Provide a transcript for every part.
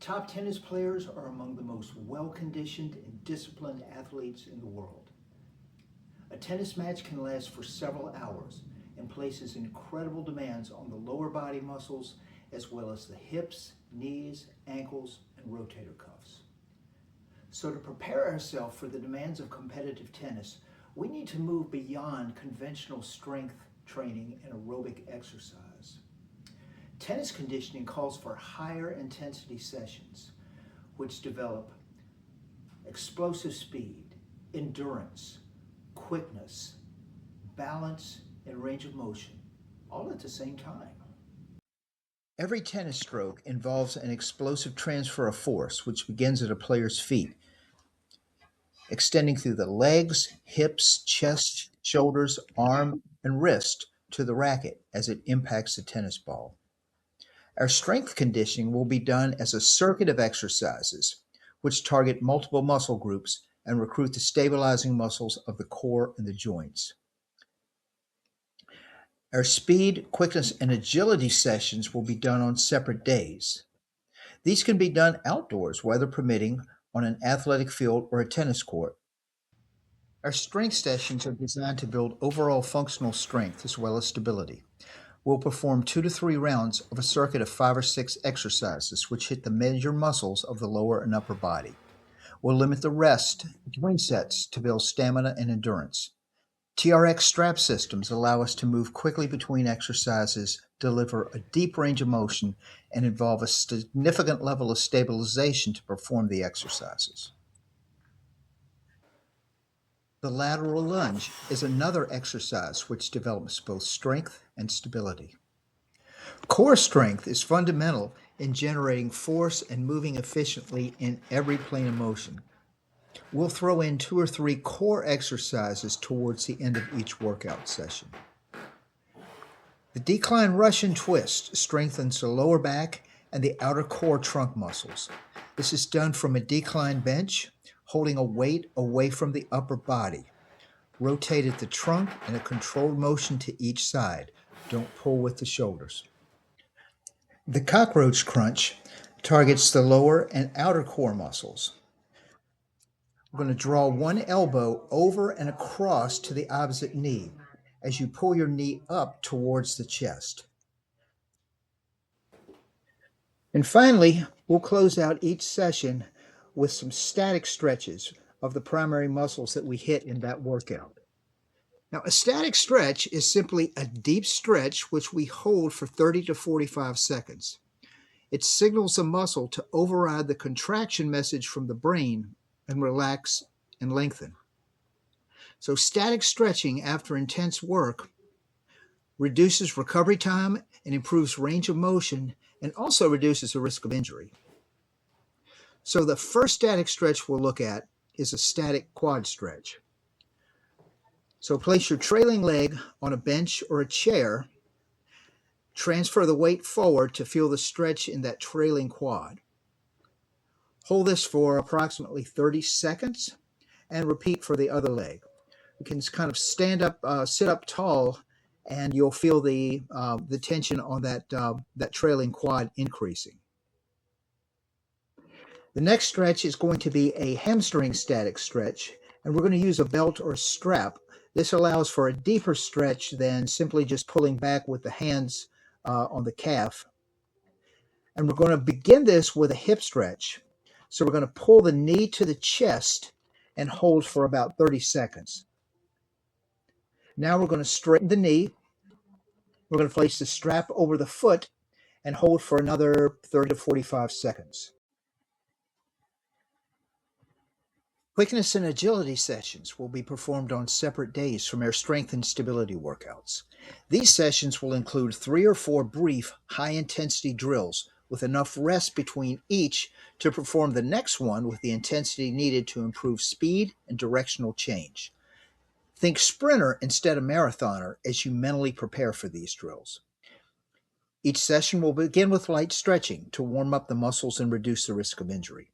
Top tennis players are among the most well-conditioned and disciplined athletes in the world. A tennis match can last for several hours and places incredible demands on the lower body muscles as well as the hips, knees, ankles, and rotator cuffs. So to prepare ourselves for the demands of competitive tennis, we need to move beyond conventional strength training and aerobic exercise. Tennis conditioning calls for higher intensity sessions, which develop explosive speed, endurance, quickness, balance, and range of motion, all at the same time. Every tennis stroke involves an explosive transfer of force, which begins at a player's feet, extending through the legs, hips, chest, shoulders, arm, and wrist to the racket as it impacts the tennis ball. Our strength conditioning will be done as a circuit of exercises, which target multiple muscle groups and recruit the stabilizing muscles of the core and the joints. Our speed, quickness, and agility sessions will be done on separate days. These can be done outdoors, weather permitting, on an athletic field or a tennis court. Our strength sessions are designed to build overall functional strength as well as stability. We'll perform 2 to 3 rounds of a circuit of 5 or 6 exercises which hit the major muscles of the lower and upper body. We'll limit the rest between sets to build stamina and endurance. TRX strap systems allow us to move quickly between exercises, deliver a deep range of motion, and involve a significant level of stabilization to perform the exercises. The lateral lunge is another exercise which develops both strength and stability. Core strength is fundamental in generating force and moving efficiently in every plane of motion. We'll throw in 2 or 3 core exercises towards the end of each workout session. The decline Russian twist strengthens the lower back and the outer core trunk muscles. This is done from a decline bench, holding a weight away from the upper body. Rotate at the trunk in a controlled motion to each side. Don't pull with the shoulders. The cockroach crunch targets the lower and outer core muscles. We're going to draw one elbow over and across to the opposite knee as you pull your knee up towards the chest. And finally, we'll close out each session with some static stretches of the primary muscles that we hit in that workout. Now, a static stretch is simply a deep stretch which we hold for 30 to 45 seconds. It signals the muscle to override the contraction message from the brain and relax and lengthen. So static stretching after intense work reduces recovery time and improves range of motion and also reduces the risk of injury. So the first static stretch we'll look at is a static quad stretch. So place your trailing leg on a bench or a chair. Transfer the weight forward to feel the stretch in that trailing quad. Hold this for approximately 30 seconds and repeat for the other leg. You can kind of stand up, sit up tall, and you'll feel the tension on that trailing quad increasing. The next stretch is going to be a hamstring static stretch, and we're going to use a belt or a strap. This allows for a deeper stretch than simply just pulling back with the hands on the calf. And we're going to begin this with a hip stretch. So we're going to pull the knee to the chest and hold for about 30 seconds. Now we're going to straighten the knee. We're going to place the strap over the foot and hold for another 30 to 45 seconds. Quickness and agility sessions will be performed on separate days from our strength and stability workouts. These sessions will include 3 or 4 brief, high-intensity drills with enough rest between each to perform the next one with the intensity needed to improve speed and directional change. Think sprinter instead of marathoner as you mentally prepare for these drills. Each session will begin with light stretching to warm up the muscles and reduce the risk of injury.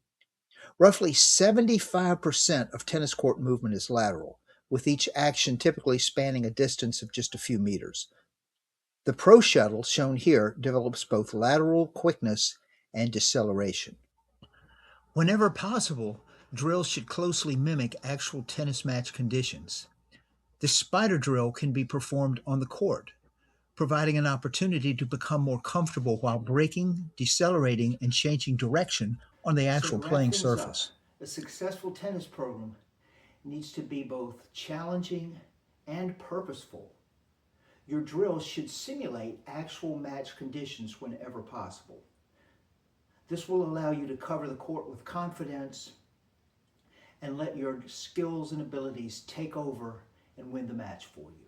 Roughly 75% of tennis court movement is lateral, with each action typically spanning a distance of just a few meters. The Pro Shuttle, shown here, develops both lateral quickness and deceleration. Whenever possible, drills should closely mimic actual tennis match conditions. The spider drill can be performed on the court, providing an opportunity to become more comfortable while braking, decelerating, and changing direction on the So to actual wrap playing things up, surface. a successful tennis program needs to be both challenging and purposeful. Your drills should simulate actual match conditions whenever possible. This will allow you to cover the court with confidence and let your skills and abilities take over and win the match for you.